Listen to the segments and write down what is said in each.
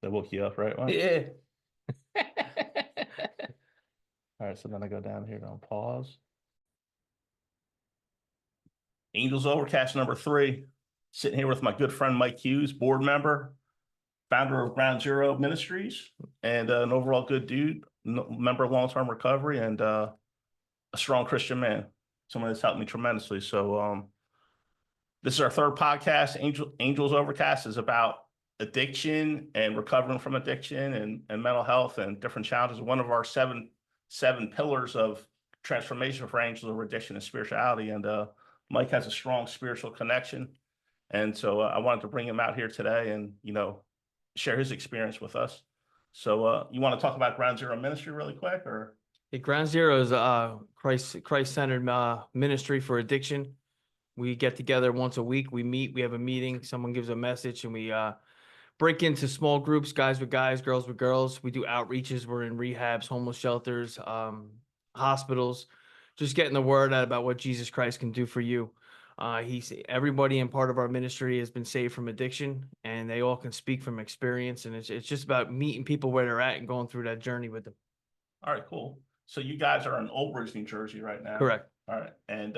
They woke you up, right? Yeah. All right, so then I go down here on pause. Angels Overcast number 3. Sitting here with my good friend Mike Hughes, board member, founder of Ground Zero Ministries, and an overall good dude, member of long-term recovery, and a strong Christian man. Someone that's helped me tremendously. So this is our third podcast. Angels Overcast is about addiction and recovering from addiction and mental health and different challenges. One of our seven pillars of transformation for angels of addiction and spirituality. And Mike has a strong spiritual connection. And so I wanted to bring him out here today and, share his experience with us. So you want to talk about Ground Zero Ministry really quick, or? Ground Zero is a Christ-centered ministry for addiction. We get together once a week. We meet. We have a meeting. Someone gives a message, and we break into small groups, guys with guys, girls with girls. We do outreaches. We're in rehabs, homeless shelters, hospitals, just getting the word out about what Jesus Christ can do for you. Everybody in part of our ministry has been saved from addiction, and they all can speak from experience. And it's just about meeting people where they're at and going through that journey with them. All right, cool. So you guys are in Old Bridge, New Jersey right now. Correct. All right. And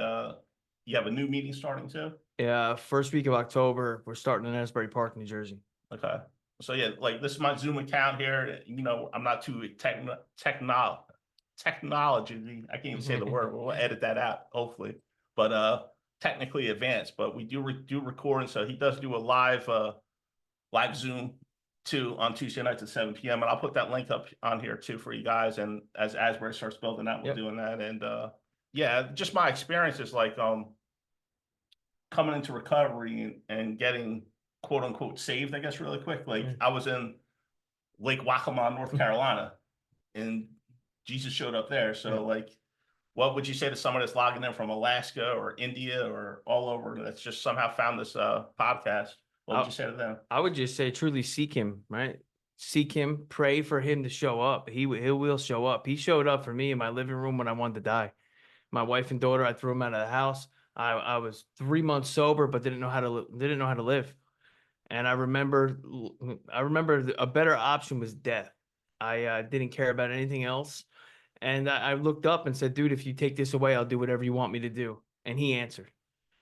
you have a new meeting starting too? Yeah, first week of October, we're starting in Asbury Park, New Jersey. Okay. So yeah, like this is my Zoom account here. I'm not too technology. I can't even say the word. We'll edit that out, hopefully. But technically advanced. But we do record, and so he does do a live Zoom too on Tuesday nights at 7 p.m. And I'll put that link up on here too for you guys. And as Asbury starts building out, we're doing that. And yeah, just my experience is like coming into recovery and getting quote unquote saved, I guess, really quick. Like I was in Lake Waccamaw, North Carolina, and Jesus showed up there. So like, what would you say to someone that's logging in from Alaska or India or all over that's just somehow found this podcast? What would you say to them? I would just say truly seek him, right? Seek him, pray for him to show up. He will show up. He showed up for me in my living room when I wanted to die. My wife and daughter, I threw them out of the house. I was 3 months sober, but didn't know how to live. And I remember a better option was death. I didn't care about anything else. And I looked up and said, dude, if you take this away, I'll do whatever you want me to do. And he answered.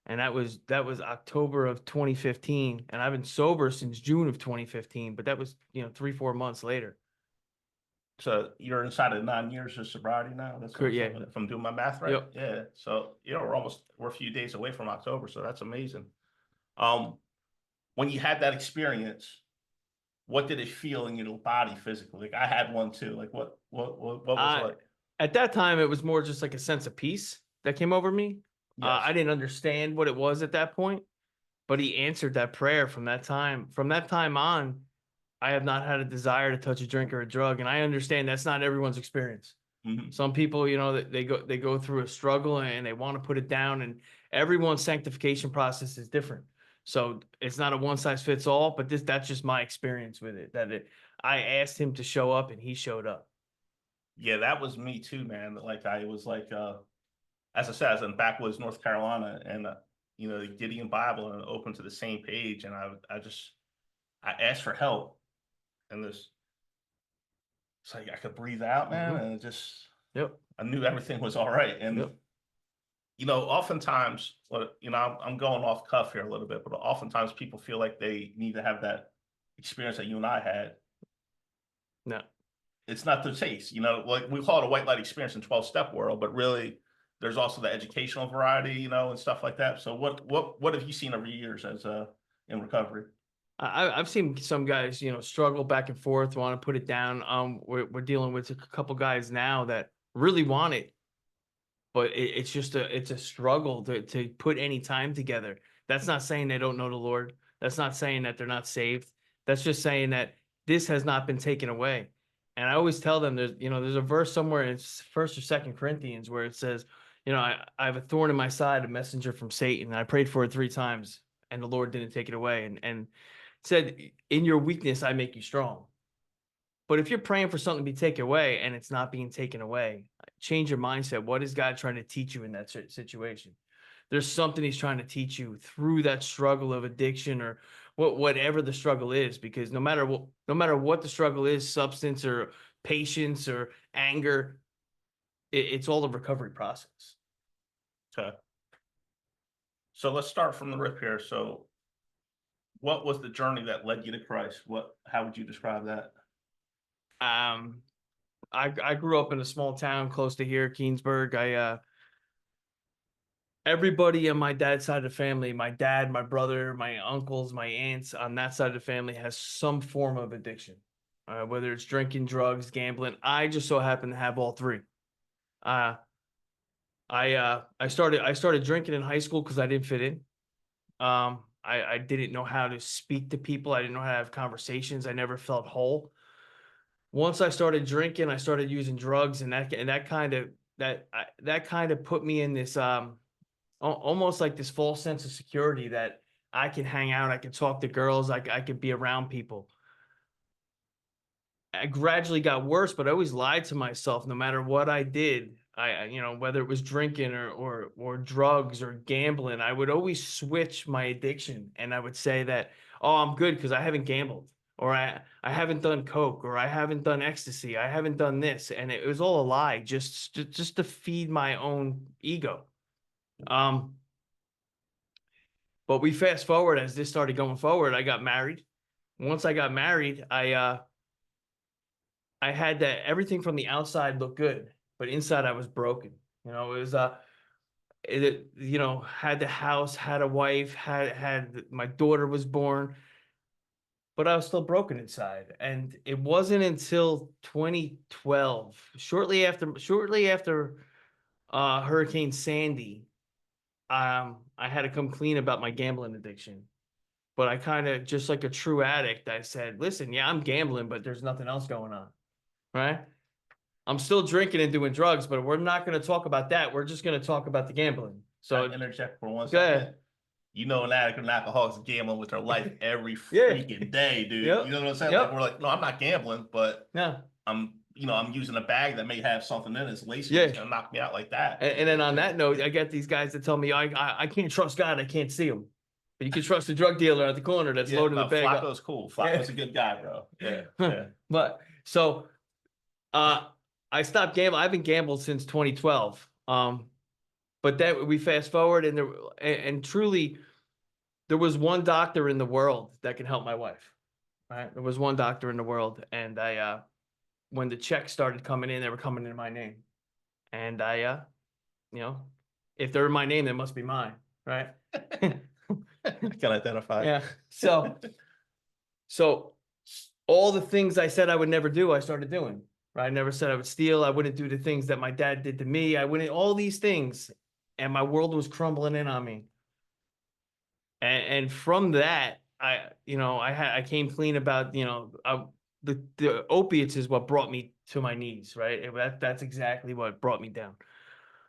And that was October of 2015. And I've been sober since June of 2015, but that was, 3-4 months later. So you're inside of 9 years of sobriety now? That's correct. Yeah. If I'm doing my math right. Yep. Yeah. So, we're a few days away from October. So that's amazing. When you had that experience, what did it feel in your body physically? Like I had one too. Like what was it like? At that time, it was more just like a sense of peace that came over me. Yes. I didn't understand what it was at that point, but he answered that prayer from that time. From that time on, I have not had a desire to touch a drink or a drug. And I understand that's not everyone's experience. Mm-hmm. Some people, they go through a struggle and they want to put it down, and everyone's sanctification process is different. So it's not a one size fits all, but that's just my experience with it. I asked him to show up and he showed up. Yeah, that was me too, man. Like I was like, as I said, I was in backwoods, North Carolina, and the Gideon Bible and open to the same page. And I asked for help, and it's like I could breathe out, man. And it just, I knew everything was all right. And, oftentimes, I'm going off cuff here a little bit, but oftentimes people feel like they need to have that experience that you and I had. No. It's not the case, like we call it a white light experience in 12-step world, but really there's also the educational variety, and stuff like that. So what have you seen over years as in recovery? I've seen some guys, struggle back and forth, want to put it down. We're dealing with a couple guys now that really want it, but it's a struggle to put any time together. That's not saying they don't know the Lord. That's not saying that they're not saved. That's just saying that this has not been taken away. And I always tell them there's a verse somewhere in 1st or 2nd Corinthians where it says, I have a thorn in my side, a messenger from Satan. And I prayed for it 3 times and the Lord didn't take it away. And said, in your weakness, I make you strong. But if you're praying for something to be taken away and it's not being taken away, change your mindset. What is God trying to teach you in that situation? There's something he's trying to teach you through that struggle of addiction whatever the struggle is, because no matter what the struggle is, substance or patience or anger, it's all a recovery process. Okay. So let's start from the rip here. So what was the journey that led you to Christ? How would you describe that? Um, I grew up in a small town close to here, Keensburg. Everybody on my dad's side of the family, my dad, my brother, my uncles, my aunts on that side of the family has some form of addiction, whether it's drinking, drugs, gambling. I just so happen to have all three. Uh, I started drinking in high school because I didn't fit in. I didn't know how to speak to people. I didn't know how to have conversations. I never felt whole. Once I started drinking, I started using drugs, and that kind of put me in this almost like this false sense of security that I can hang out, I can talk to girls, I could be around people. I gradually got worse, but I always lied to myself. No matter what I did, whether it was drinking or drugs or gambling, I would always switch my addiction, and I would say that, oh, I'm good because I haven't gambled, or I haven't done coke, or I haven't done ecstasy, I haven't done this, and it was all a lie, just to feed my own ego. But we fast forward as this started going forward. I got married. Once I got married, I had that everything from the outside looked good, but inside I was broken. It was had the house, had a wife, had my daughter was born, but I was still broken inside. And it wasn't until 2012, shortly after Hurricane Sandy, I had to come clean about my gambling addiction. But I kind of, just like a true addict, I said, listen, yeah, I'm gambling, but there's nothing else going on, right? I'm still drinking and doing drugs, but we're not going to talk about that. We're just going to talk about the gambling. So Interject for one go second. ahead. You know, an addict and alcoholics gambling with their life every Yeah. freaking day, dude. Yep. You know what I'm saying? Yep. Like, we're like, no, I'm not gambling, but Yeah. I'm using a bag that may have something in it. It's laced. Yeah. It's gonna knock me out like that. And then on that note, I get these guys that tell me I can't trust God. I can't see him. But you can trust the drug dealer at the corner that's loading the bag up. Flacco's cool. Flacco's a good guy, bro. Yeah. Yeah. But so I stopped gambling. I haven't gambled since 2012. But that we fast forward, and truly, there was one doctor in the world that can help my wife. Right? There was one doctor in the world, and when the checks started coming in, they were coming in my name, and if they're in my name, they must be mine, right? I can identify. Yeah. So all the things I said I would never do, I started doing. Right? I never said I would steal. I wouldn't do the things that my dad did to me. I wouldn't, all these things, and my world was crumbling in on me. And from that, I came clean about, the opiates is what brought me to my knees, right? That's exactly what brought me down.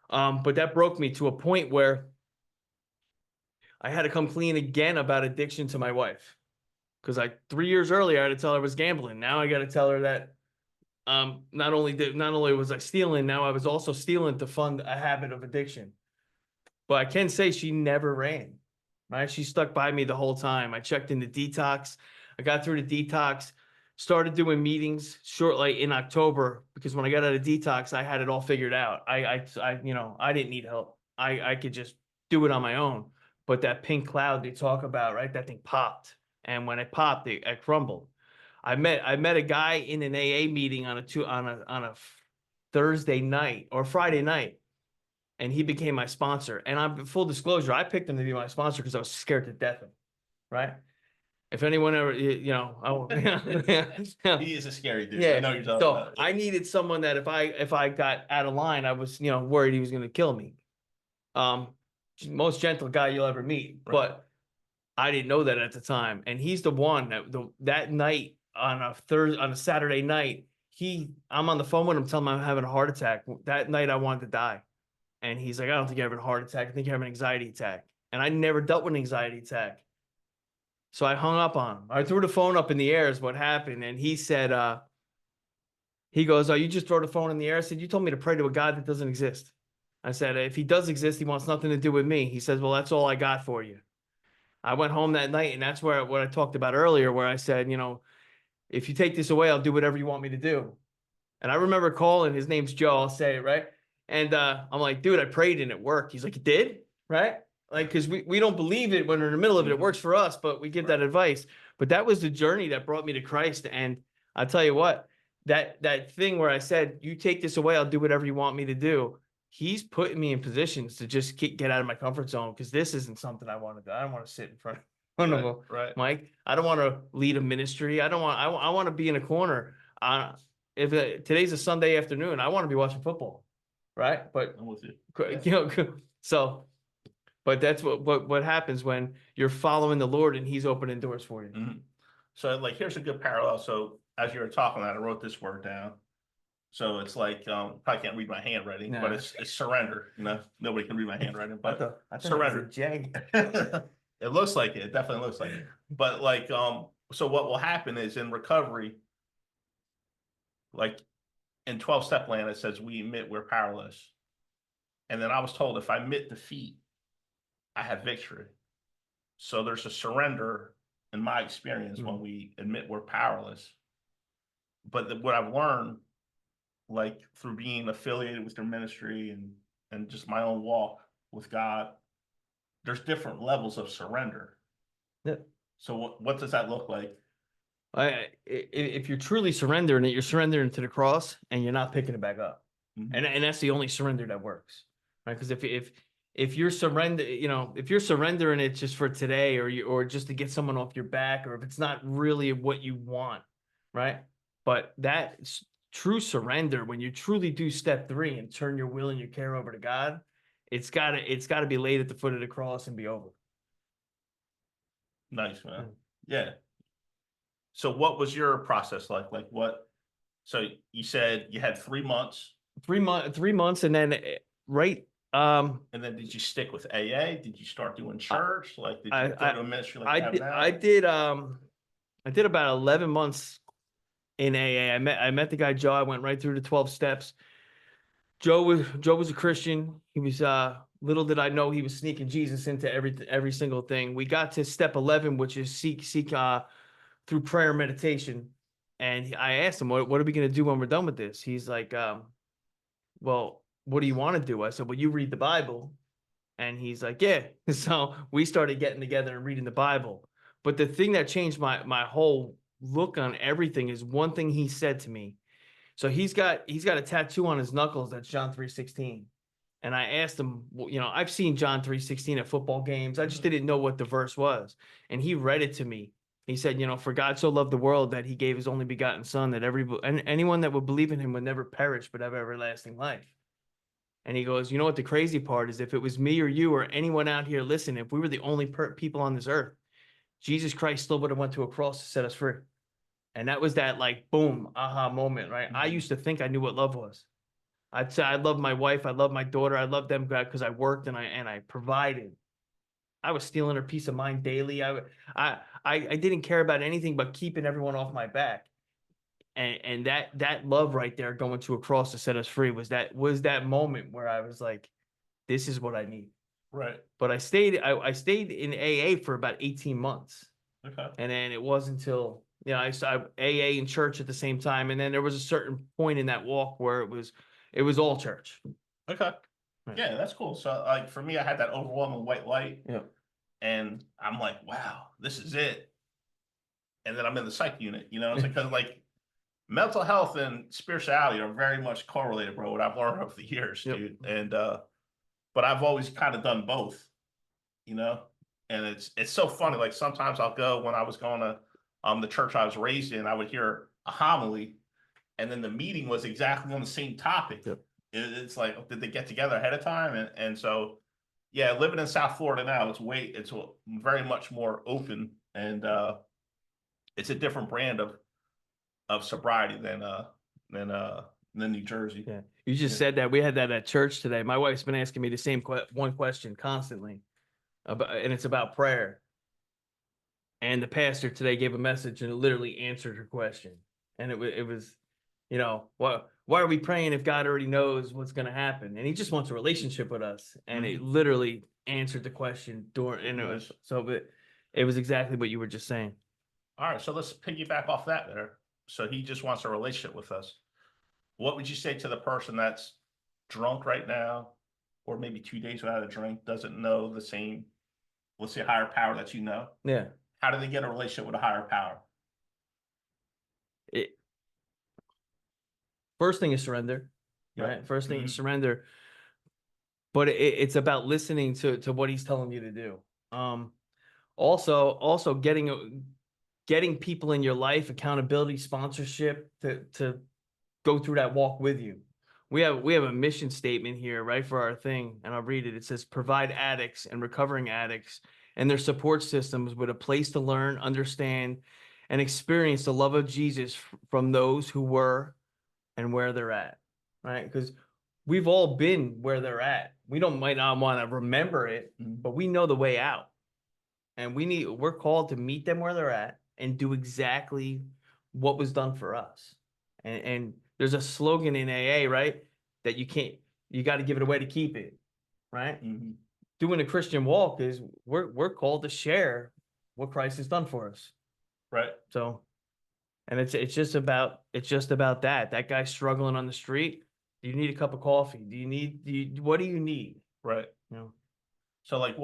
But that broke me to a point where I had to come clean again about addiction to my wife. Because 3 years earlier, I had to tell her I was gambling. Now I got to tell her that not only was I stealing, now I was also stealing to fund a habit of addiction. But I can say she never ran. Right? She stuck by me the whole time. I checked into detox. I got through the detox, started doing meetings shortly in October, because when I got out of detox, I had it all figured out. I didn't need help. I could just do it on my own. But that pink cloud they talk about, right? That thing popped. And when it popped, I crumbled. I met a guy in an AA meeting on a Thursday night or Friday night, and he became my sponsor. And I'm full disclosure, I picked him to be my sponsor because I was scared to death of him. Right? If anyone ever, he is a scary dude. Yeah. I know you're talking about. I needed someone that if I got out of line, I was worried he was going to kill me. Most gentle guy you'll ever meet, right. But I didn't know that at the time. And he's the one that night on a Saturday night, I'm on the phone with him telling him I'm having a heart attack. That night I wanted to die. And he's like, I don't think you're having a heart attack. I think you're having an anxiety attack. And I never dealt with an anxiety attack. So I hung up on him. I threw the phone up in the air is what happened. And he said, he goes, oh, you just throw the phone in the air? I said, you told me to pray to a God that doesn't exist. I said, if he does exist, he wants nothing to do with me. He says, well, that's all I got for you. I went home that night, and that's where what I talked about earlier, where I said, if you take this away, I'll do whatever you want me to do. And I remember calling, his name's Joe, I'll say it, right? And I'm like, dude, I prayed and it worked. He's like, it did? Right? Like, because we don't believe it when we're in the middle of it. It works for us, but we give that advice. But that was the journey that brought me to Christ. And I'll tell you what, that thing where I said, you take this away, I'll do whatever you want me to do. He's putting me in positions to just get out of my comfort zone, because this isn't something I want to do. I don't want to sit in front of him, Mike. I don't want to lead a ministry. I want to be in a corner. If today's a Sunday afternoon, I want to be watching football, right? But I'm with you. So, but that's what happens when you're following the Lord and He's opening doors for you. Mm-hmm. So, like, here's a good parallel. So, as you were talking, I wrote this word down. So it's like, probably can't read my handwriting, but it's surrender. Nobody can read my handwriting, but surrender. J. It looks like it. It definitely looks like it. But like, so what will happen is in recovery, like in 12-step land, it says we admit we're powerless. And then I was told if I admit defeat, I have victory. So there's a surrender in my experience when we admit we're powerless. But what I've learned, like through being affiliated with their ministry and just my own walk with God, there's different levels of surrender. Yeah. So what does that look like? If you're truly surrendering it, you're surrendering to the cross and you're not picking it back up. Mm-hmm. And that's the only surrender that works, right? Because if you're if you're surrendering it just for today, or just to get someone off your back, or if it's not really what you want, right? But that true surrender, when you truly do step 3 and turn your will and your care over to God, it's gotta be laid at the foot of the cross and be over. Nice, man. Yeah. So what was your process like? Like what? So you said you had 3 months. 3 months, and then right. And then did you stick with AA? Did you start doing church? Like did you go to a ministry like you have now? I did about 11 months in AA. I met the guy Joe. I went right through the 12 steps. Joe was a Christian. He was little did I know he was sneaking Jesus into every single thing. We got to step 11, which is seek through prayer and meditation. And I asked him, what are we going to do when we're done with this? He's like, well, what do you want to do? I said, well, you read the Bible. And he's like, yeah. So we started getting together and reading the Bible. But the thing that changed my whole look on everything is one thing he said to me. So he's got a tattoo on his knuckles that's John 3:16. And I asked him, I've seen John 3:16 at football games. I just didn't know what the verse was. And he read it to me. He said, for God so loved the world that he gave his only begotten son, that anyone that would believe in him would never perish but have everlasting life. And he goes, you know what the crazy part is? If it was me or you or anyone out here listening, if we were the only people on this earth, Jesus Christ still would have went to a cross to set us free. And that was that like, boom, aha moment, right? I used to think I knew what love was. I'd say I love my wife. I love my daughter. I love them because I worked and I provided. I was stealing her peace of mind daily. I didn't care about anything but keeping everyone off my back. And that love right there going to a cross to set us free was that moment where I was like, this is what I need. Right. But I stayed in AA for about 18 months. Okay. And then it wasn't until, I AA and church at the same time. And then there was a certain point in that walk where it was all church. Okay. Right. Yeah, that's cool. So like for me, I had that overwhelming white light. Yeah. And I'm like, wow, this is it. And then I'm in the psych unit, it's because like mental health and spirituality are very much correlated, bro. What I've learned over the years, dude. And but I've always kind of done both, and it's so funny. Like sometimes I'll go, when I was going to the church I was raised in, I would hear a homily, and then the meeting was exactly on the same topic. Yep. It's like, did they get together ahead of time? And so, yeah, living in South Florida now, it's very much more open, and it's a different brand of sobriety than New Jersey. Yeah, you just said that. We had that at church today. My wife's been asking me the same one question constantly, and it's about prayer. And the pastor today gave a message and it literally answered her question. And it was, why are we praying if God already knows what's going to happen? And he just wants a relationship with us. And it literally answered the question during, and it was so, but It was exactly what you were just saying. All right, so let's piggyback off that there. So he just wants a relationship with us. What would you say to the person that's drunk right now, or maybe 2 days without a drink, doesn't know the same, let's say, higher power that you know? Yeah. How do they get a relationship with a higher power? It, first thing is surrender, Yep. right? First thing is Mhm. surrender. But it's about listening to what he's telling you to do. Also getting people in your life, accountability, sponsorship to go through that walk with you. We have a mission statement here, right, for our thing, and I'll read it. It says, provide addicts and recovering addicts and their support systems with a place to learn, understand, and experience the love of Jesus from those who were and where they're at, right? Because we've all been where they're at. We don't might not want to remember it, but we know the way out. And we're called to meet them where they're at and do exactly what was done for us. And there's a slogan in AA, right? That you got to give it away to keep it, right? Mhm. Doing a Christian walk is we're called to share what Christ has done for us. Right. So, and it's just about that. That guy struggling on the street. Do you need a cup of coffee? What do you need? Right. You know, So like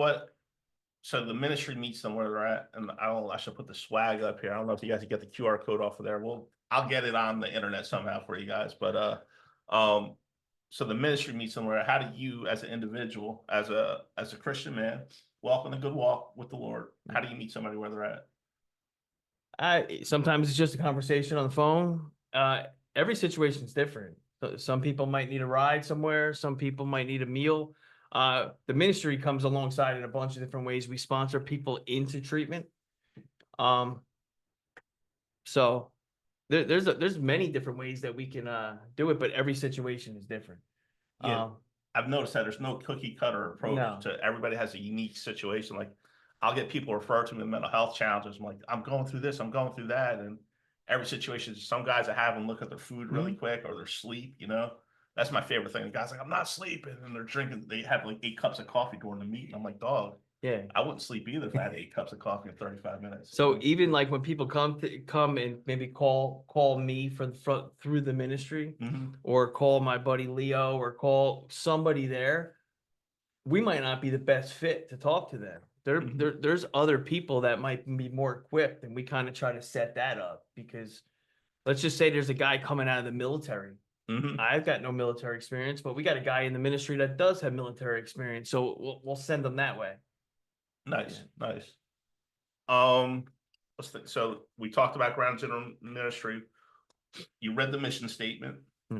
so the ministry meets them where they're at, and I should put the swag up here. I don't know if you guys can get the QR code off of there. I'll get it on the internet somehow for you guys. But so the ministry meets them where. How do you, as an individual, as a Christian man, walk on a good walk with the Lord? How do you meet somebody where they're at? sometimes it's just a conversation on the phone. Every situation is different. Some people might need a ride somewhere. Some people might need a meal. The ministry comes alongside in a bunch of different ways. We sponsor people into treatment. Um, so there's many different ways that we can do it, but every situation is different. Yeah, Um, I've noticed that there's no cookie cutter approach no. to everybody has a unique situation. Like I'll get people referred to me with mental health challenges. I'm like, I'm going through this, I'm going through that. And every situation, some guys I have them look at their food really Mhm. quick or their sleep, you know. That's my favorite thing. The guy's like, I'm not sleeping, and they're drinking, they have like 8 cups of coffee during the meeting. I'm like, dog, Yeah. I wouldn't sleep either if I had 8 cups of coffee in 35 minutes. So even like when people come and maybe call me through the ministry, Mm-hmm. or call my buddy Leo, or call somebody there, we might not be the best fit to talk to them. Mm-hmm. There's other people that might be more equipped, and we kind of try to set that up because let's just say there's a guy coming out of the military. Mm-hmm. I've got no military experience, but we got a guy in the ministry that does have military experience, so we'll send them that way. Nice, nice. Um, so we talked about Ground Zero Ministry. You read the mission statement. Hmm.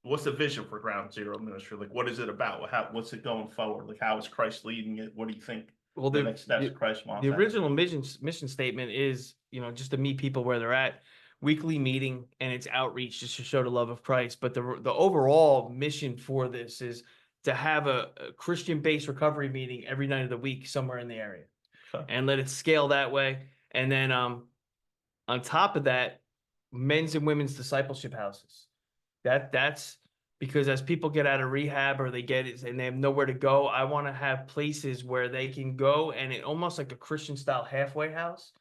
What's the vision for Ground Zero Ministry? Like, what is it about? What's it going forward? Like, how is Christ leading it? What do you think Well, the next steps Christ wants? the original mission statement is, just to meet people where they're at, weekly meeting, and it's outreach just to show the love of Christ. But the overall mission for this is to have a Christian-based recovery meeting every night of the week somewhere in the area, Okay. and let it scale that way. And then on top of that, men's and women's discipleship houses. That's because as people get out of rehab or they get it and they have nowhere to go, I want to have places where they can go, and it almost like a Christian style halfway house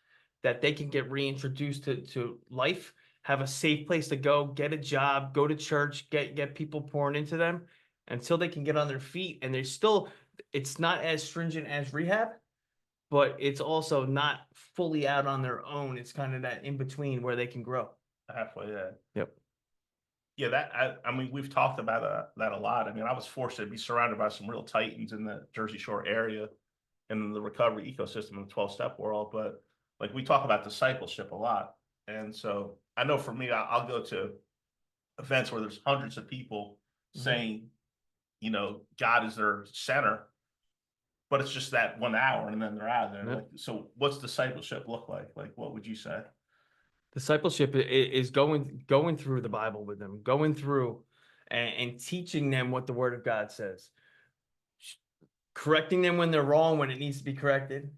that they can get reintroduced to life, have a safe place to go, get a job, go to church, get people pouring into them until they can get on their feet. And it's not as stringent as rehab, but it's also not fully out on their own. It's kind of that in between where they can grow. Halfway, yeah. Yep. Yeah, I mean, we've talked about that a lot. I mean, I was fortunate to be surrounded by some real titans in the Jersey Shore area in the recovery ecosystem in the 12-step world. But like we talk about discipleship a lot. And so I know for me, I'll go to events where there's hundreds of people saying, God is their center, but it's just that 1 hour and then they're out of there. Yep. Like, so what's discipleship look like? Like, what would you say? Discipleship is going through the Bible with them, going through and teaching them what the Word of God says, correcting them when they're wrong, when it needs to be corrected,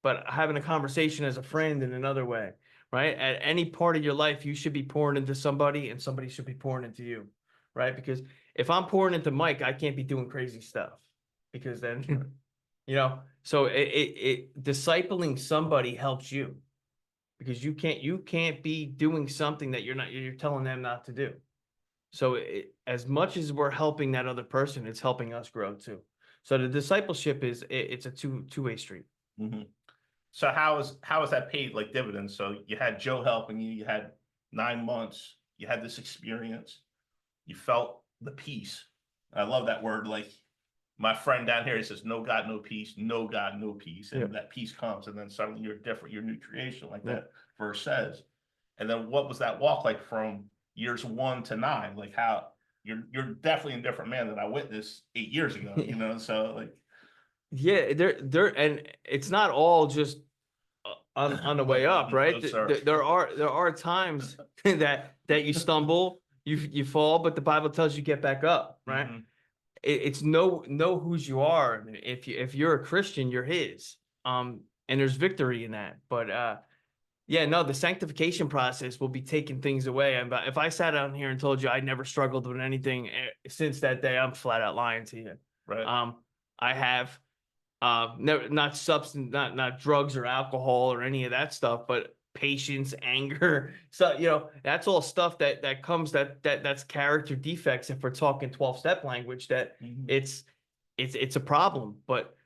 but having a conversation as a friend in another way, right? At any part of your life, you should be pouring into somebody, and somebody should be pouring into you, right? Because if I'm pouring into Mike, I can't be doing crazy stuff, because then, So it discipling somebody helps you, because you can't be doing something that you're telling them not to do. So as much as we're helping that other person, it's helping us grow too. So the discipleship it's a two-way street. Hmm. So how is that paid like dividends? So you had Joe helping you, you had 9 months, you had this experience, you felt the peace. I love that word. Like my friend down here, he says, "No God, no peace. No God, no peace." Yeah. And that peace comes, and then suddenly you're different. You're new creation, like Yeah. that verse says. And then what was that walk like from years 1 to 9? Like how you're definitely a different man than I witnessed 8 years ago. You know, so like Yeah, they're and it's not all just on the way up, right? no, sir. There are times that you stumble, you fall, but the Bible tells you get back up, right? Hmm. It's know whose you are. If you're a Christian, you're His. And there's victory in that. But yeah, no, the sanctification process will be taking things away. And if I sat down here and told you I never struggled with anything since that day, I'm flat out lying to you. Right. I have never, not substance, not drugs or alcohol or any of that stuff, but patience, anger. So that's all stuff that comes that's character defects. If we're talking 12-step language, that Mhm. it's a problem. But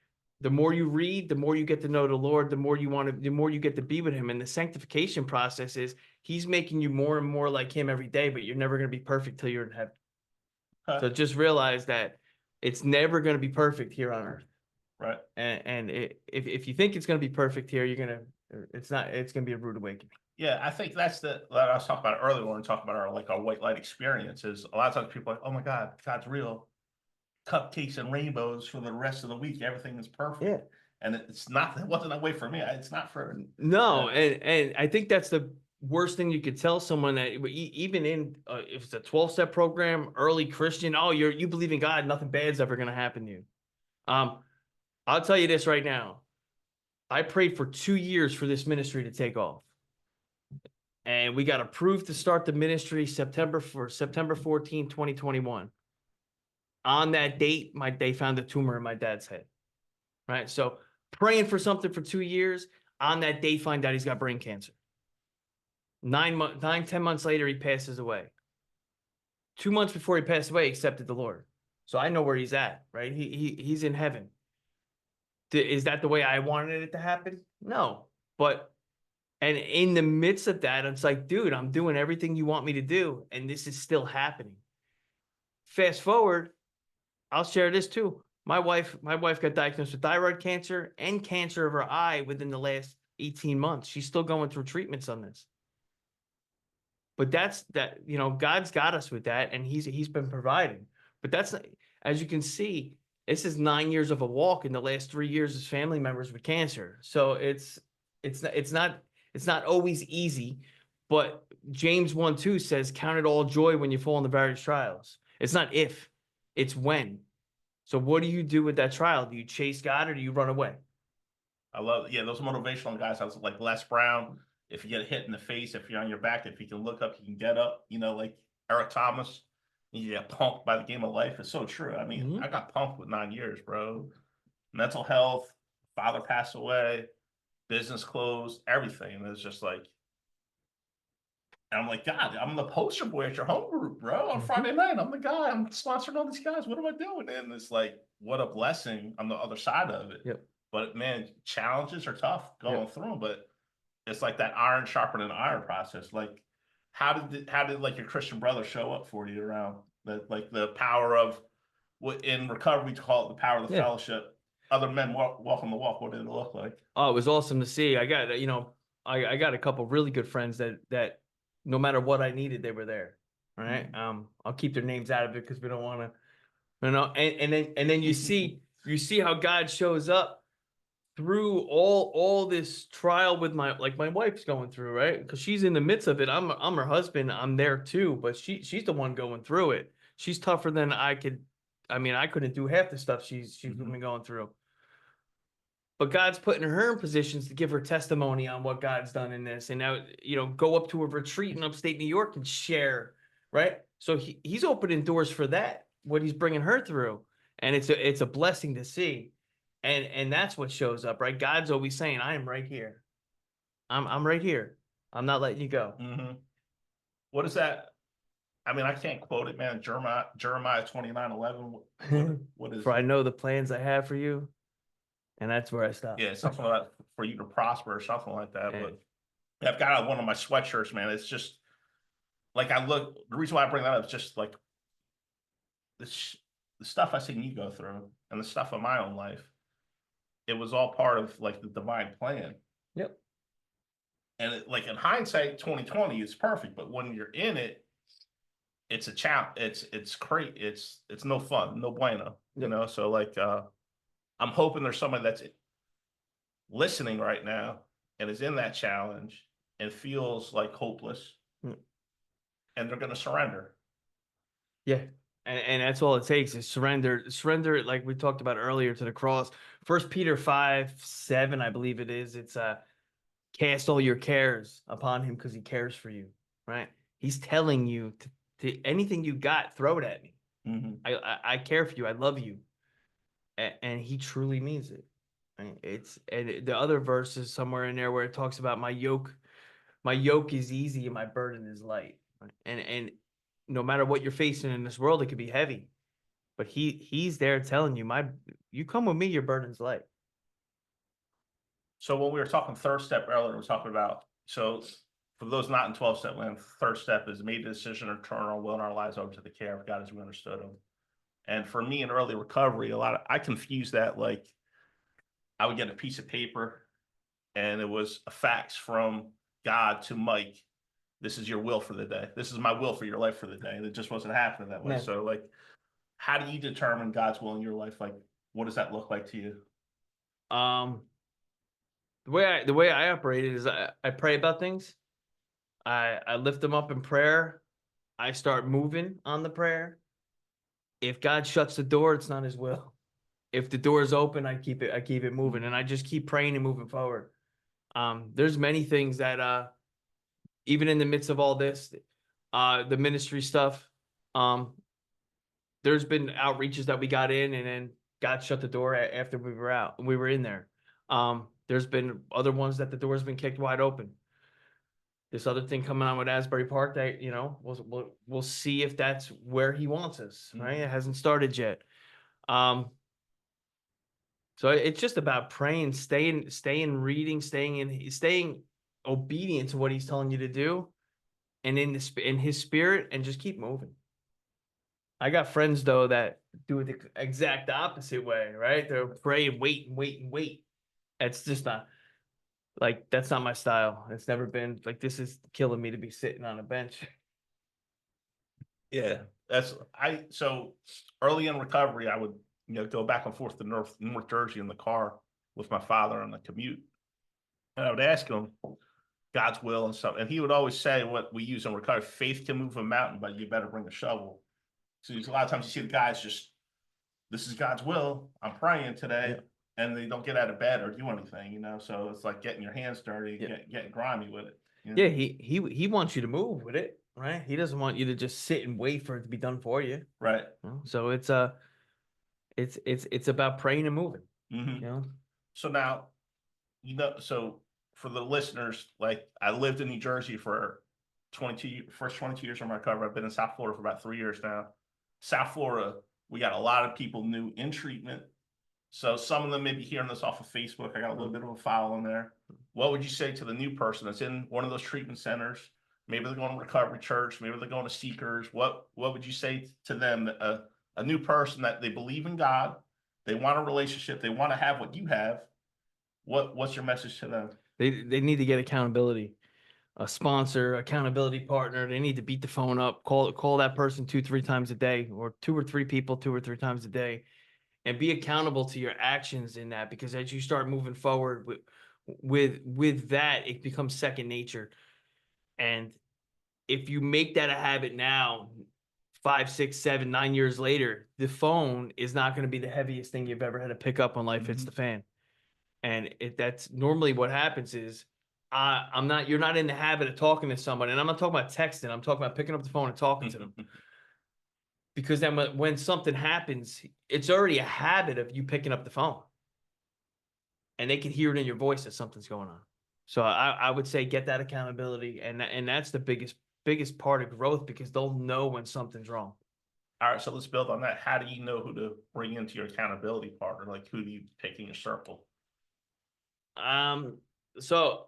the more you read, the more you get to know the Lord, the more you get to be with Him. And the sanctification process is He's making you more and more like Him every day, but you're never going to be perfect till you're in heaven. Huh. So just realize that it's never going to be perfect here on earth. Right. And if you think it's going to be perfect here, it's not, it's going to be a rude awakening. Yeah, I think that's that I was talking about earlier when we talked about our white light experiences. A lot of times people are like, "Oh my God, God's real." Cupcakes and rainbows for the rest of the week. Everything is perfect. Yeah. And it's not, it wasn't that way for me. It's not for, No, and I think that's the worst thing you could tell someone, that even in if it's a 12-step program, early Christian, oh, you believe in God, nothing bad's ever going to happen to you. I'll tell you this right now. I prayed for 2 years for this ministry to take off. And we got approved to start the ministry September 14, 2021. On that date, they found a tumor in my dad's head. Right. So praying for something for 2 years, on that day, find out he's got brain cancer. 10 months later, he passes away. 2 months before he passed away, he accepted the Lord. So I know where he's at, right? He's in heaven. Is that the way I wanted it to happen? No. But, and in the midst of that, it's like, dude, I'm doing everything you want me to do, and this is still happening. Fast forward, I'll share this too. My wife got diagnosed with thyroid cancer and cancer of her eye within the last 18 months. She's still going through treatments on this. But God's got us with that, and he's been providing. But that's, as you can see, this is 9 years of a walk. In the last 3 years as family members with cancer. So it's not always easy, but James 1:2 says, "Count it all joy when you fall into various trials." It's not if, it's when. So what do you do with that trial? Do you chase God or do you run away? I love, yeah, those motivational guys. I was like Les Brown. If you get hit in the face, if you're on your back, if you can look up, you can get up. Like Eric Thomas, you get punked by the game of life. It's so true. I mean, I got punked with 9 years, bro. Mental health, father passed away, business closed, everything. And it's just like, and I'm like, God, I'm the poster boy at your home group, bro. On Friday night, I'm the guy. I'm sponsoring all these guys. What am I doing? And it's like, what a blessing on the other side of it. Yep. But man, challenges are tough going Yep. through them. But it's like that iron sharpening iron process. Like, how did like your Christian brother show up for you around the power of what in recovery to call it the power of the Yeah. fellowship? Other men walking the walk. What did it look like? Oh, it was awesome to see. I got, I got a couple really good friends that no matter what I needed, they were there. All right. I'll keep their names out of it because we don't want to, and then you see how God shows up through all this trial with my wife's going through, right? Because she's in the midst of it. I'm her husband. I'm there too, but she's the one going through it. She's tougher than I could. I mean, I couldn't do half the stuff she's been going through. But God's putting her in positions to give her testimony on what God's done in this. And now, go up to a retreat in upstate New York and share, right? So he's opening doors for that, what he's bringing her through. And it's a blessing to see. And that's what shows up, right? God's always saying, I am right here. I'm right here. I'm not letting you go. Mm-hmm. What is that? I mean, I can't quote it, man. Jeremiah 29:11. What is For I it? know the plans I have for you, and that's where I stop. Yeah, something like for you to prosper or something like that. And But I've got one of my sweatshirts, man. It's just like I look. The reason why I bring that up is just like the stuff I seen you go through and the stuff in my own life. It was all part of like the divine plan. yep. And like in hindsight, 2020 is perfect, but when you're in it, it's a challenge. It's great. It's no fun, no bueno. You Yep. know, so like I'm hoping there's somebody that's listening right now and is in that challenge and feels like hopeless, Mm. and they're going to surrender. Yeah. And that's all it takes is surrender, like we talked about earlier, to the cross. 1 Peter 5:7, I believe it is. It's cast all your cares upon him because he cares for you, right? He's telling you to anything you got, throw it at me. Mm-hmm. I care for you. I love you. And he truly means it. Right? The other verse is somewhere in there where it talks about my yoke is easy and my burden is light. Right? And no matter what you're facing in this world, it could be heavy. But he's there telling you, you come with me, your burden's light. So when we were talking third step earlier, we were talking about, so for those not in 12-step land, third step is made a decision to turn our will and our lives over to the care of God as we understood him. And for me in early recovery, I confuse that, like I would get a piece of paper and it was a fax from God to Mike. This is your will for the day. This is my will for your life for the day. And it just wasn't happening that way. No. So like, how do you determine God's will in your life? Like, what does that look like to you? Um, the way I operate is I pray about things. I lift them up in prayer. I start moving on the prayer. If God shuts the door, it's not his will. If the door is open, I keep it moving, and I just keep praying and moving forward. There's many things that even in the midst of all this, the ministry stuff, um, there's been outreaches that we got in, and then God shut the door after we were out. We were in there. There's been other ones that the door's been kicked wide open. This other thing coming on with Asbury Park, that we'll see if that's where he wants us. Right? It hasn't started yet. Um, so it's just about praying, staying reading, staying obedient to what he's telling you to do, and in his spirit, and just keep moving. I got friends though that do it the exact opposite way, right? They'll pray and wait and wait and wait. That's just not like, that's not my style. It's never been like, this is killing me to be sitting on a bench. Yeah, so early in recovery, I would go back and forth to North Jersey in the car with my father on the commute, and I would ask him God's will and stuff, and he would always say what we use in recovery: faith can move a mountain, but you better bring a shovel. So a lot of times you see the guys just, this is God's will. I'm praying today, and they don't get out of bed or do anything, So it's like getting your hands dirty, getting grimy with it. Yeah, he wants you to move with it, right? He doesn't want you to just sit and wait for it to be done for you. Right. So it's about praying and moving. Mm-hmm. So now, so for the listeners, like I lived in New Jersey for first 22 years of my recovery. I've been in South Florida for about 3 years now. South Florida, we got a lot of people new in treatment. So some of them may be hearing this off of Facebook. I got a little bit of a following there. What would you say to the new person that's in one of those treatment centers? Maybe they're going to recovery church. Maybe they're going to Seekers. What would you say to them, a new person that they believe in God, they want a relationship, they want to have what you have? What's your message to them? They need to get accountability, a sponsor, accountability partner. They need to beat the phone up, call that person 2-3 times a day, or 2 or 3 people 2 or 3 times a day, and be accountable to your actions in that. Because as you start moving forward with that, it becomes second nature. And if you make that a habit now, 5, 6, 7, 9 years later, the phone is not going to be the heaviest thing you've ever had to pick up when life hits the fan. And that's normally what happens is, you're not in the habit of talking to someone. And I'm not talking about texting. I'm talking about picking up the phone and talking to them. Because then when something happens, it's already a habit of you picking up the phone. and they can hear it in your voice that something's going on. So I would say get that accountability, and that's the biggest part of growth, because they'll know when something's wrong. All right, so let's build on that. How do you know who to bring into your accountability partner? Like, who do you pick in your circle? So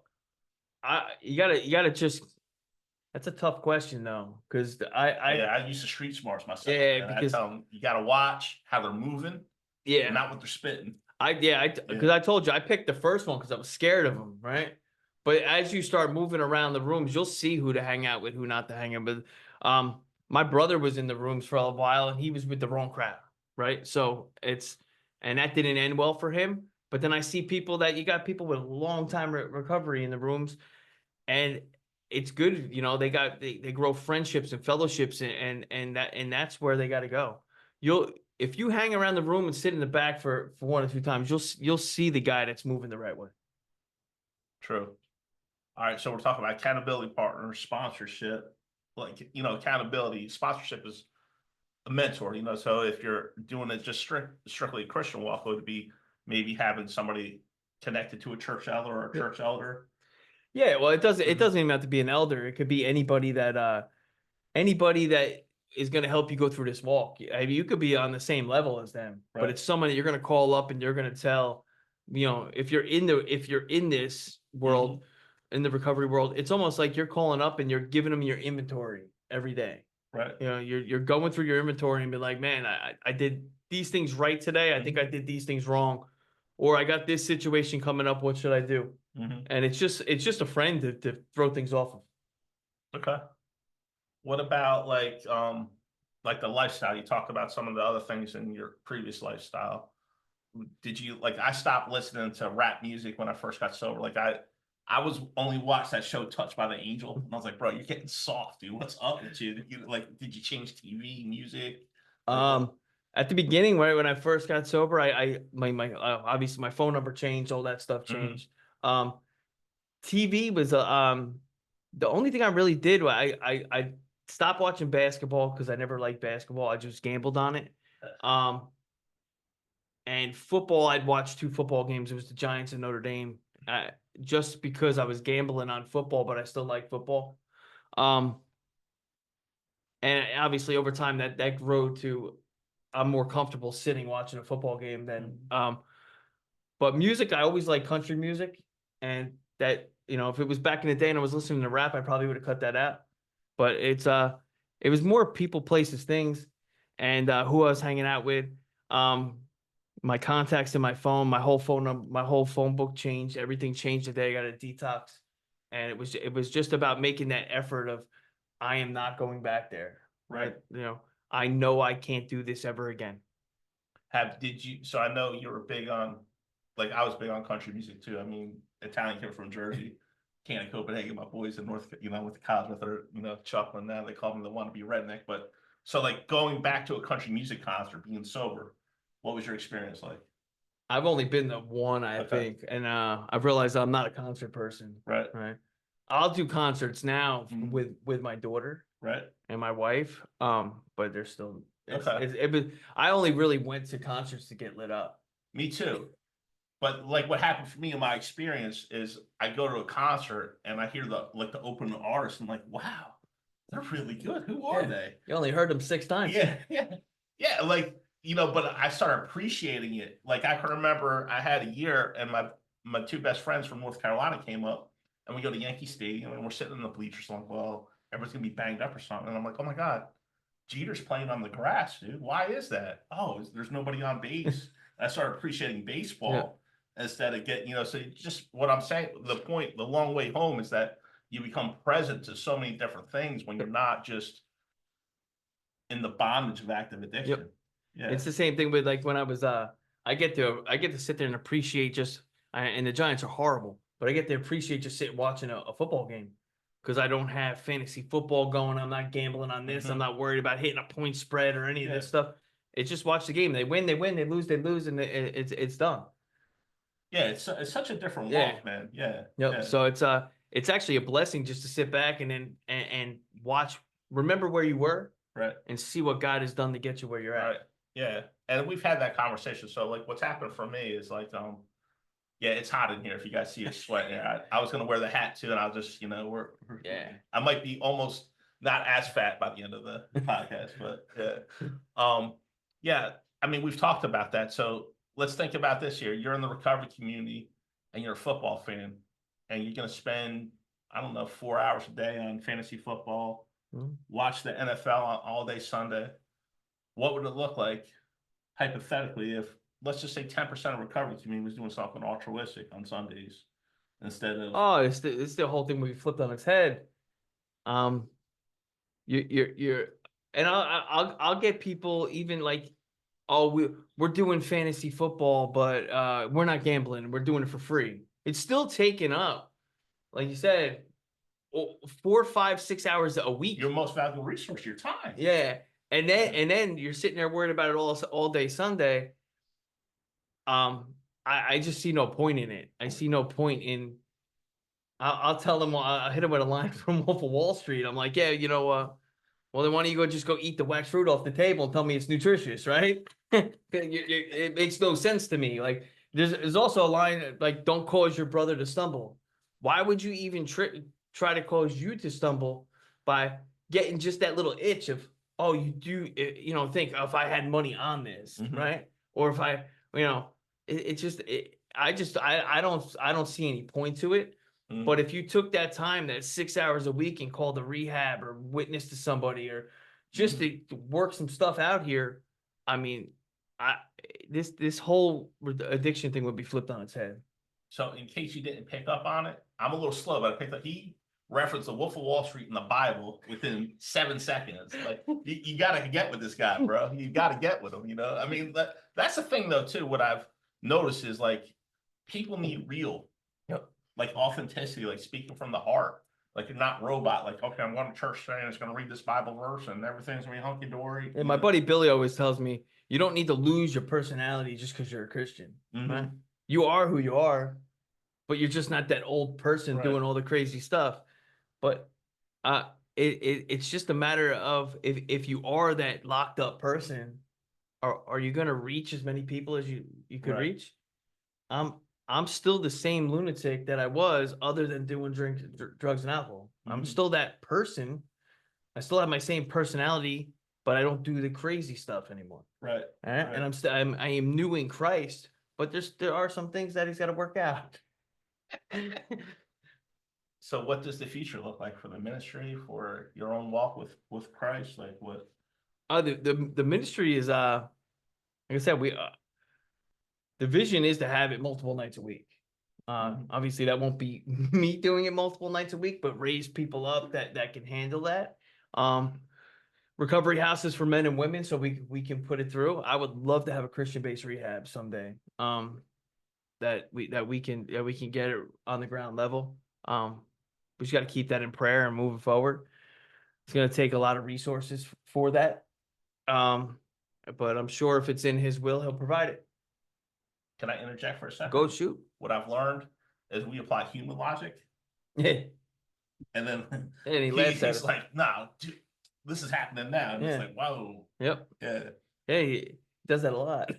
you gotta just, that's a tough question though, because Yeah, I use the street smarts myself, yeah, and I because tell them you got to watch how they're moving, yeah, not what they're spitting. because I told you I picked the first one because I was scared of them, right? But as you start moving around the rooms, you'll see who to hang out with, who not to hang out with. My brother was in the rooms for a while, and he was with the wrong crowd, right? So and that didn't end well for him. But then I see people that you got people with a long time recovery in the rooms, and it's good, they grow friendships and fellowships, and that's where they got to go. If you hang around the room and sit in the back for one or two times, you'll see the guy that's moving the right way. True. All right, so we're talking about accountability partners, sponsorship. Like, accountability, sponsorship is a mentor. So if you're doing it just strictly Christian walk, would be maybe having somebody connected to a church elder or a church elder. Yeah, well, it doesn't even have to be an elder. It could be anybody that is going to help you go through this walk. I mean, you could be on the same level as them, but it's someone that you're going to call up and you're going to tell, if you're in this world, in the recovery world, it's almost like you're calling up and you're giving them your inventory every day. Right. You're going through your inventory and be like, man, I did these things right today. I think I did these things wrong, or I got this situation coming up. What should I do? And it's just a friend to throw things off of. Okay. What about like the lifestyle? You talked about some of the other things in your previous lifestyle. Did you like? I stopped listening to rap music when I first got sober. Like I was only watched that show Touched by the Angel, and I was like, bro, you're getting soft, dude. What's up with you? Did you change TV, music? At the beginning, right when I first got sober, my obviously my phone number changed, all that stuff changed. TV was the only thing I really did. I stopped watching basketball because I never liked basketball. I just gambled on it. And football, I'd watch 2 football games. It was the Giants and Notre Dame. Just because I was gambling on football, but I still like football. And obviously over time that grew to, I'm more comfortable sitting watching a football game than but music, I always like country music, and that, if it was back in the day and I was listening to rap, I probably would have cut that out. But it was more people, places, things, and who I was hanging out with. My contacts in my phone, my whole phone number, my whole phone book changed. Everything changed the day I got a detox, and it was just about making that effort of, I am not going back there. Right. I know I can't do this ever again. So I know you were big on, like I was big on country music too. I mean, Italian kid from Jersey, Canada, Copenhagen, my boys in North, with the college with her, chuckling now. They call me the wannabe redneck. But so like going back to a country music concert, being sober, what was your experience like? I've only been to one, I think, and I've realized I'm not a concert person. Right. I'll do concerts now with my daughter, right, and my wife. But they're still I only really went to concerts to get lit up. Me too. But like what happened for me in my experience is I go to a concert and I hear the opening artist. I'm like, wow, they're really good. Who are they? You only heard them 6 times. Yeah. But I started appreciating it. Like I can remember I had a year and my 2 best friends from North Carolina came up and we go to Yankee Stadium and we're sitting in the bleachers like, well, everyone's gonna be banged up or something. And I'm like, oh my God, Jeter's playing on the grass, dude. Why is that? Oh, there's nobody on base. I started appreciating baseball instead of getting, so just what I'm saying, the long way home is that you become present to so many different things when you're not just in the bondage of active addiction. Yeah. It's the same thing with like when I was I get to sit there and appreciate and the Giants are horrible, but I get to appreciate just sitting watching a football game, because I don't have fantasy football going. I'm not gambling on this. I'm not worried about hitting a point spread or any of this stuff. It's just watch the game. They win, they lose, and it's done. Yeah, it's such a different walk, man. Yeah. So it's actually a blessing just to sit back and watch, remember where you were, right, and see what God has done to get you where you're at. Right. Yeah, and we've had that conversation. So like, what's happened for me is like, Yeah, it's hot in here. If you guys see us sweating, I was gonna wear the hat too, and I'll just, Yeah. I might be almost not as fat by the end of the podcast, but yeah. Yeah, I mean, we've talked about that. So let's think about this here. You're in the recovery community and you're a football fan, and you're gonna spend, I don't know, 4 hours a day on fantasy football, Mm. watch the NFL on all day Sunday. What would it look like hypothetically if, let's just say, 10% of recovery community was doing something altruistic on Sundays instead of, Oh, it's the whole thing we flipped on its head. Um, you're, and I'll get people even like, oh, we're doing fantasy football, but we're not gambling. We're doing it for free. It's still taken up, like you said, 4, 5, 6 hours a week. your most valuable resource, your time. Yeah, and then you're sitting there worried about it all day Sunday. I just see no point in it. I see no point in. I'll tell them. I'll hit them with a line from Wolf of Wall Street. I'm like, yeah, well, then why don't you just go eat the wax fruit off the table and tell me it's nutritious, right? It makes no sense to me. Like, there's also a line like, don't cause your brother to stumble. Why would you even try to cause you to stumble by getting just that little itch of, oh, you do, think, oh, if I had money on this, right? Or if I, I don't see any point to it. But if you took that time, that 6 hours a week, and called a rehab or witness to somebody or just to work some stuff out here, I mean, this whole addiction thing would be flipped on its head. So in case you didn't pick up on it, I'm a little slow, but I picked up. He referenced the Wolf of Wall Street in the Bible within 7 seconds. Like, you got to get with this guy, bro. You got to get with him. I mean, that's the thing though too. What I've noticed is like people need real, Yep. like authenticity, like speaking from the heart. Like, you're not robot. Like, okay, I'm going to church today and it's going to read this Bible verse and everything's going to be hunky dory. And my buddy Billy always tells me, you don't need to lose your personality just because you're a Christian. Right? You are who you are, but you're just not that old person doing all the crazy stuff. But it's just a matter of, if you are that locked up person, are you going to reach as many people as you could reach? I'm still the same lunatic that I was, other than doing drugs and alcohol. I'm still that person. I still have my same personality, but I don't do the crazy stuff anymore. Right. And I am new in Christ, but there are some things that he's got to work out. So what does the future look like for the ministry, for your own walk with Christ? Like, what? The ministry is like I said, the vision is to have it multiple nights a week. Obviously that won't be me doing it multiple nights a week, but raise people up that can handle that. Recovery houses for men and women, so we can put it through. I would love to have a Christian-based rehab someday. That we can get it on the ground level. We just got to keep that in prayer and moving forward. It's going to take a lot of resources for that. But I'm sure if it's in his will, he'll provide it. Can I interject for a second? Go shoot. What I've learned is we apply human logic. Yeah. And then and he's like, no, dude, this is happening now. And it's like, whoa. Yep. Yeah. Hey, he does that a lot.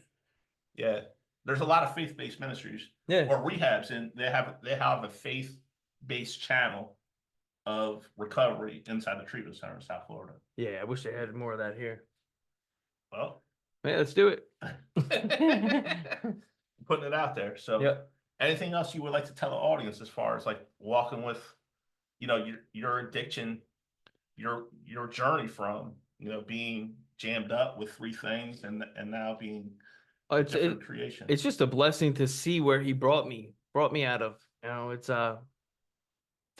Yeah. There's a lot of faith-based ministries or rehabs, and they have a faith-based channel of recovery inside the treatment center in South Florida. Yeah, I wish they had more of that here. Well, yeah, let's do it. Putting it out there. So anything else you would like to tell the audience as far as like walking with, your addiction, your journey from, being jammed up with 3 things and now being different creation. It's just a blessing to see where he brought me out of. It's to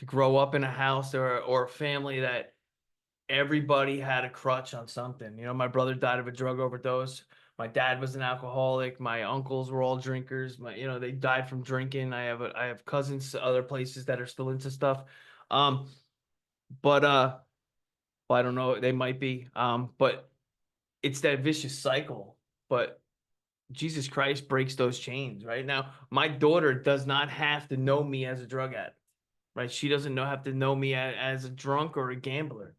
grow up in a house or a family that everybody had a crutch on something. My brother died of a drug overdose. My dad was an alcoholic. My uncles were all drinkers. They died from drinking. I have cousins other places that are still into stuff. But I don't know. They might be. But it's that vicious cycle. But Jesus Christ breaks those chains. Right now, my daughter does not have to know me as a drug addict. Right? She doesn't have to know me as a drunk or a gambler.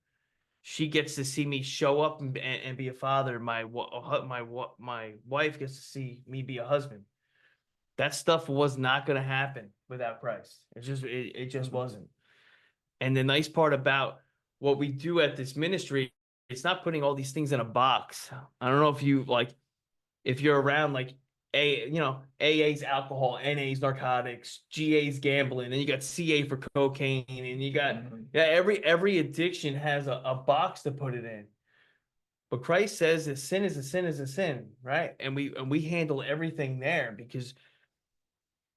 She gets to see me show up and be a father. My wife gets to see me be a husband. That stuff was not going to happen without Christ. It just wasn't. And the nice part about what we do at this ministry, it's not putting all these things in a box. I don't know if you like, if you're around like AA's alcohol, NA's narcotics, GA's gambling, and you got CA for cocaine, and you got every addiction has a box to put it in. But Christ says that sin is a sin is a sin, right? And we handle everything there, because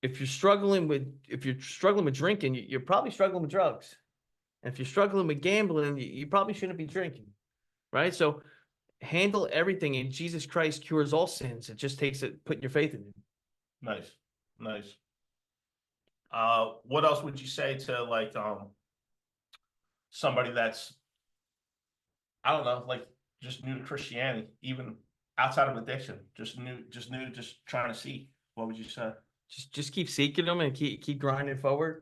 if you're struggling with drinking, you're probably struggling with drugs. And if you're struggling with gambling, you probably shouldn't be drinking, right? So handle everything, and Jesus Christ cures all sins. It just takes putting your faith in him. Nice, nice. What else would you say to like somebody that's, I don't know, like just new to Christianity, even outside of addiction, just trying to see? What would you say? Just keep seeking them and keep grinding forward.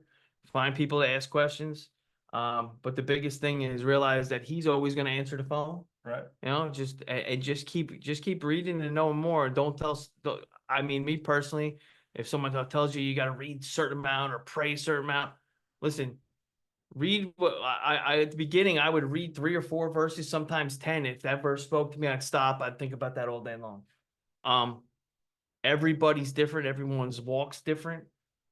Find people to ask questions. But the biggest thing is realize that he's always going to answer the phone. Right. You know, just keep reading and knowing more. I mean, me personally, if someone tells you got to read a certain amount or pray a certain amount, listen, read what I at the beginning, I would read 3 or 4 verses, sometimes 10. If that verse spoke to me, I'd stop. I'd think about that all day long. Everybody's different. Everyone's walk's different.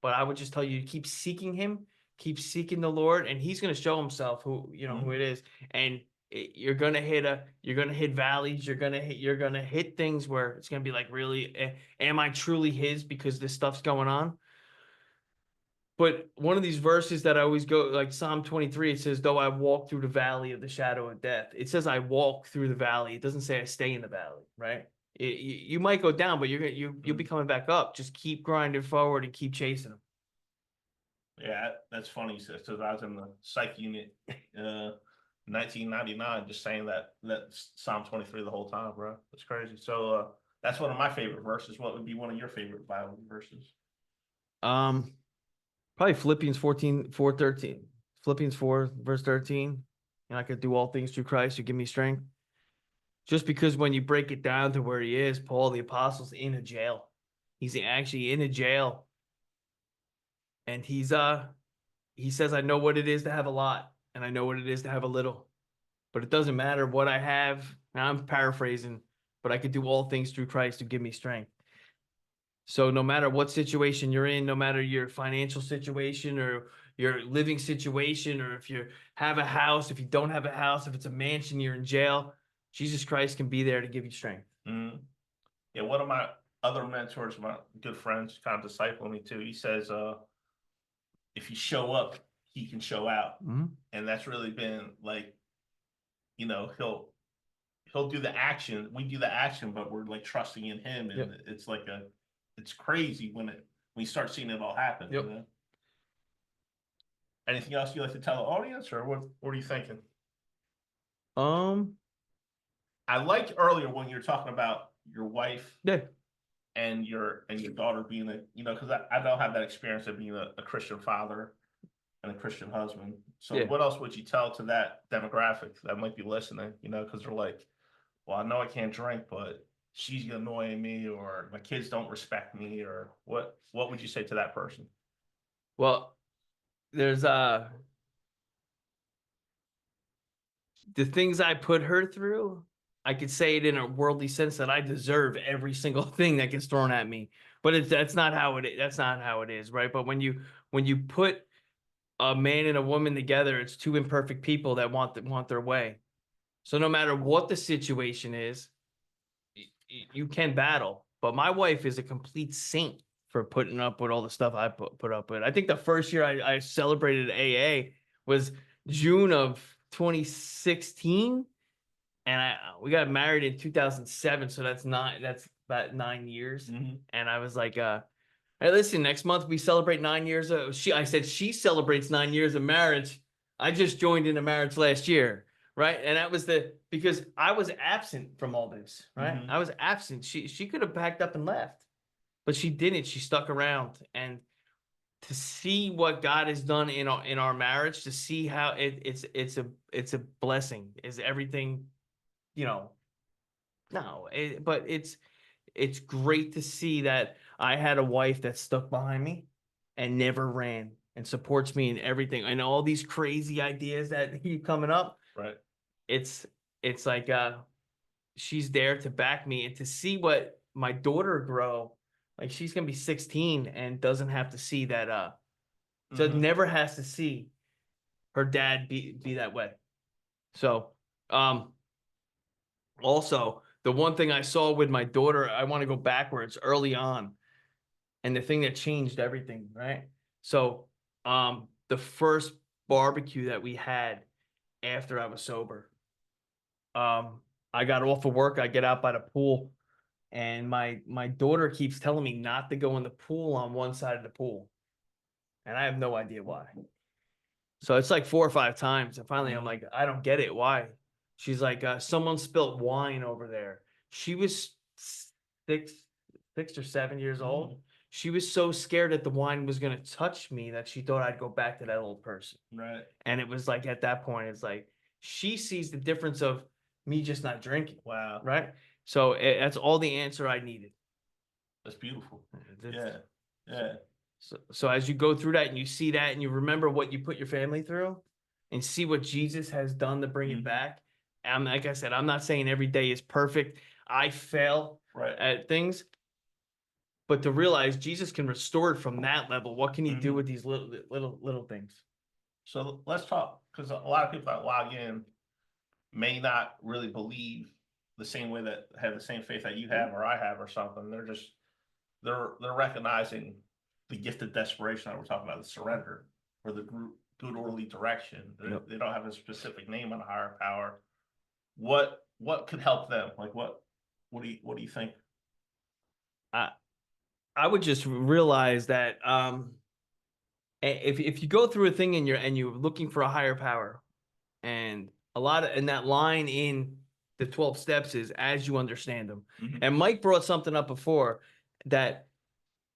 But I would just tell you, keep seeking him, keep seeking the Lord, and he's going to show himself who it is. And you're going to hit valleys. You're going to hit things where it's going to be like, really, am I truly his, because this stuff's going on? But one of these verses that I always go, like Psalm 23, it says, though I walk through the valley of the shadow of death. It says I walk through the valley. It doesn't say I stay in the valley, right? You might go down, but you'll be coming back up. Just keep grinding forward and keep chasing them. Yeah, that's funny. Because I was in the psych unit, 1999, just saying that Psalm 23 the whole time, bro. That's crazy. So that's one of my favorite verses. What would be one of your favorite Bible verses? Probably Philippians 4:13. Philippians 4 verse 13. And I could do all things through Christ who give me strength. Just because when you break it down to where he is, Paul the Apostle's in a jail. He's actually in a jail. And he says, I know what it is to have a lot, and I know what it is to have a little. But it doesn't matter what I have. Now I'm paraphrasing, but I could do all things through Christ who give me strength. So no matter what situation you're in, no matter your financial situation or your living situation, or if you have a house, if you don't have a house, if it's a mansion, you're in jail, Jesus Christ can be there to give you strength. Mm-hmm. Yeah, one of my other mentors, my good friends, kind of discipling me too. He says, if you show up, he can show out. Mm-hmm. And that's really been like, he'll do the action. We do the action, but we're like trusting in him. And it's like it's crazy when you start seeing it all happen. Yep. You know? Anything else you'd like to tell the audience, or what are you thinking? I liked earlier when you were talking about your wife and your daughter being because I don't have that experience of being a Christian father and a Christian husband. So what else would you tell to that demographic that might be listening, because they're like, well, I know I can't drink, but she's annoying me, or my kids don't respect me, or what would you say to that person? Well, there's the things I put her through, I could say it in a worldly sense that I deserve every single thing that gets thrown at me. But that's not how it is. That's not how it is, right? But when you put a man and a woman together, it's 2 imperfect people that want their way. So no matter what the situation is, you can battle. But my wife is a complete saint for putting up with all the stuff I put up with. I think the first year I celebrated AA was June of 2016, and we got married in 2007. So that's about 9 years. Mm-hmm. And I was like, hey, listen, next month we celebrate 9 years. I said she celebrates 9 years of marriage. I just joined into marriage last year. Right. And that was because I was absent from all this. Right. Mm-hmm. I was absent. She could have packed up and left, but she didn't. She stuck around. And to see what God has done in our marriage, to see how it's a blessing. Is everything, but it's great to see that I had a wife that stuck behind me and never ran and supports me in everything. And all these crazy ideas that keep coming up, Right. it's it's like she's there to back me and to see what my daughter grow. Like she's gonna be 16 and doesn't have to see that so Mhm. never has to see her dad be that way. So also the one thing I saw with my daughter, I want to go backwards early on, and the thing that changed everything, right? So the first barbecue that we had after I was sober, I got off of work, I get out by the pool, and my daughter keeps telling me not to go in the pool on one side of the pool, and I have no idea why. So it's like 4 or 5 times, and finally I'm like, I don't get it. Why? She's like, someone spilled wine over there. She was six, 6 or 7 years old. She was so scared that the wine was gonna touch me that she thought I'd go back to that old person. Right. And it was like at that point, it's like she sees the difference of me just not drinking, Wow. right? So that's all the answer I needed. That's beautiful. That's- Yeah. Yeah. so as you go through that and you see that and you remember what you put your family through and see what Jesus has done to bring it back. And like I said, I'm not saying every day is perfect. I fail Right. at things, but to realize Jesus can restore it from that level, what can he do with these little things? So let's talk, because a lot of people that log in may not really believe the same way, that have the same faith that you have or I have or something. They're recognizing the gift of desperation that we're talking about, the surrender, or the good orderly direction. Yep. They don't have a specific name on a higher power. What could help them? Like what do you think? I would just realize that if you go through a thing and you're looking for a higher power, and a lot of and that line in the 12 steps is as you understand them. And Mike brought something up before, that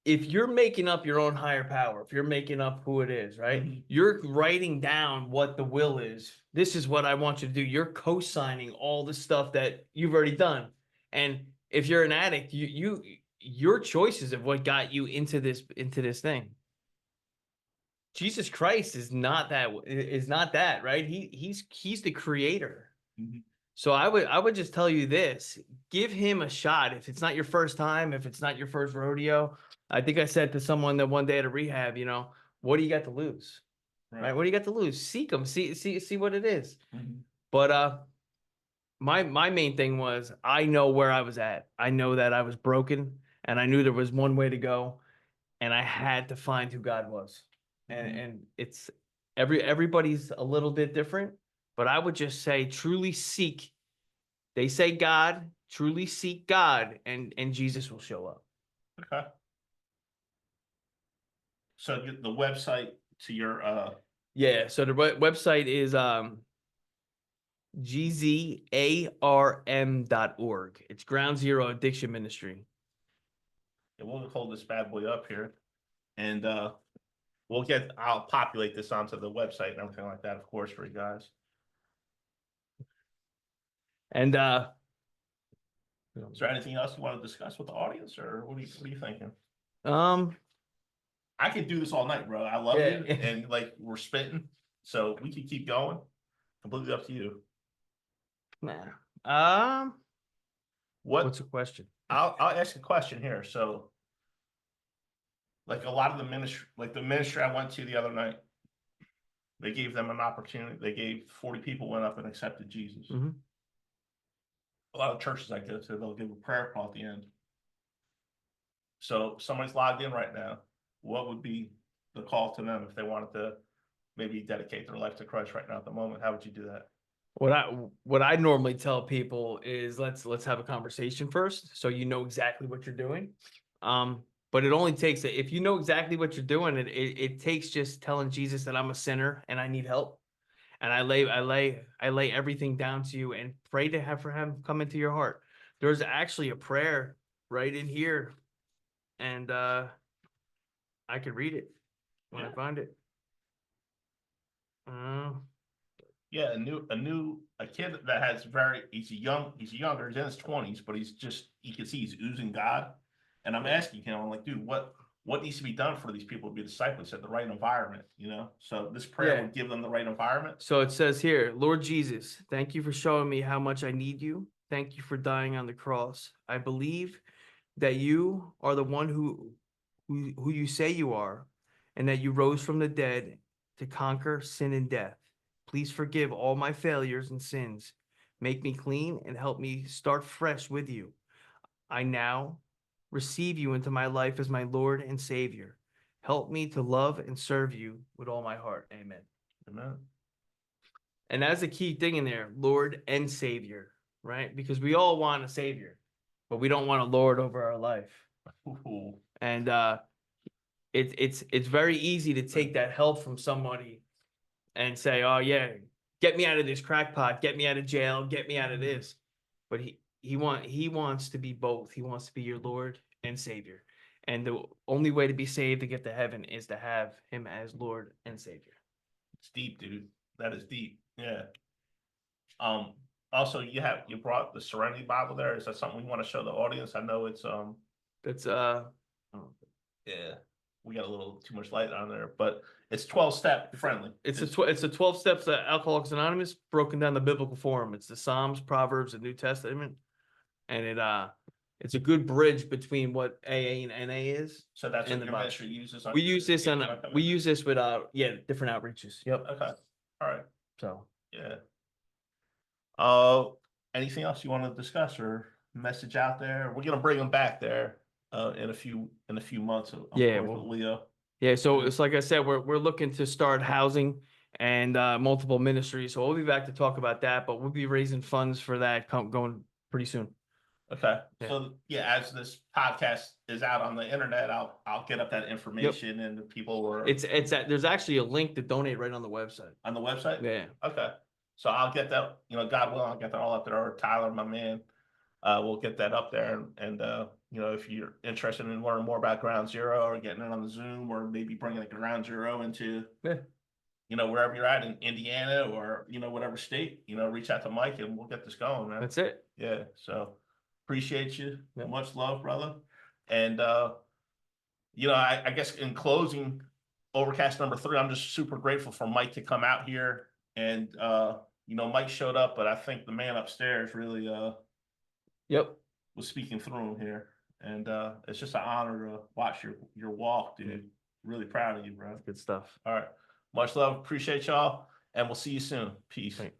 if you're making up your own higher power, if you're making up who it is, right? You're writing down what the will is. This is what I want you to do. You're co-signing all the stuff that you've already done. And if you're an addict, your choices of what got you into this thing. Jesus Christ is not that, right? He's the creator. So I would just tell you this: give him a shot. If it's not your first time, if it's not your first rodeo, I think I said to someone that one day at a rehab, what do you got to lose? Right? What do you got to lose? Seek him, see what it is. But my main thing was, I know where I was at. I know that I was broken, and I knew there was one way to go, and I had to find who God was. And it's everybody's a little bit different, but I would just say truly seek. They say God, truly seek God, and Jesus will show up. Okay. So the website to your Yeah, so the website is gzarm.org. It's Ground Zero Addiction Ministry. we'll hold this bad boy up here, and I'll populate this onto the website and everything like that, of course, for you guys. And is there anything else you want to discuss with the audience, or what are you thinking? I could do this all night, bro. I love you, and like we're spitting, so we can keep going. Completely up to you. What's the question? I'll ask a question here. So, like a lot of the ministry I went to the other night, they gave them an opportunity. They gave 40 people went up and accepted Jesus. A lot of churches I go to, they'll give a prayer call at the end. So if somebody's logged in right now, what would be the call to them if they wanted to maybe dedicate their life to Christ right now at the moment? How would you do that? What I normally tell people is let's have a conversation first, so you know exactly what you're doing. But it only takes if you know exactly what you're doing, it takes just telling Jesus that I'm a sinner and I need help, and I lay everything down to you and pray to have for him come into your heart. There's actually a prayer right in here, and I could read it when I find it. Yeah, a kid that has he's younger, he's in his 20s, but you can see he's oozing God. And I'm asking him, I'm like, dude, what needs to be done for these people to be disciples at the right environment, you know? So this prayer Yeah. would give them the right environment. So it says here, Lord Jesus, thank you for showing me how much I need you. Thank you for dying on the cross. I believe that you are the one who you say you are, and that you rose from the dead to conquer sin and death. Please forgive all my failures and sins. Make me clean and help me start fresh with you. I now receive you into my life as my Lord and Savior. Help me to love and serve you with all my heart. Amen. Amen. And that's a key thing in there, Lord and Savior, right? Because we all want a Savior, but we don't want a Lord over our life. Ooh. And it's very easy to take that help from somebody and say, oh yeah, get me out of this crackpot, get me out of jail, get me out of this. But he wants to be both. He wants to be your Lord and Savior. And the only way to be saved to get to heaven is to have him as Lord and Savior. It's deep, dude. That is deep. Yeah. Also you brought the Serenity Bible there. Is that something we want to show the audience? I know it's That's yeah, we got a little too much light on there, but it's 12-step friendly. it's a 12 steps to Alcoholics Anonymous broken down the biblical form. It's the Psalms, Proverbs, and New Testament. And it's a good bridge between what AA and NA is. So that's and what the your Bible. ministry uses on We use this on Okay. we use this with different outreaches. Yep. Okay. All right. So Yeah. Anything else you want to discuss or message out there? We're gonna bring them back there in a few months. I'm Yeah, working well, with Leo. yeah, so it's like I said, we're looking to start housing and multiple ministries. So we'll be back to talk about that, but we'll be raising funds for that going pretty soon. Okay. Yeah. So yeah, as this podcast is out on the internet, I'll get up that information and the people were There's actually a link to donate right on the website. on the website. Yeah. Okay. So I'll get that, God willing, I'll get that all up there, or Tyler, my man. We'll get that up there. And if you're interested in learning more about Ground Zero or getting it on the Zoom, or maybe bringing like Ground Zero into, wherever you're at in Indiana or, whatever state, reach out to Mike and we'll get this going, man. That's it. Yeah. So appreciate you. Yeah. Much love, brother. And, I guess in closing, Overcast number 3, I'm just super grateful for Mike to come out here. And, Mike showed up, but I think the man upstairs really, was speaking through him here. And, it's just an honor to watch your walk, dude. Really proud of you, bro. Good stuff. All right. Much love. Appreciate y'all. And we'll see you soon. Peace. Thanks.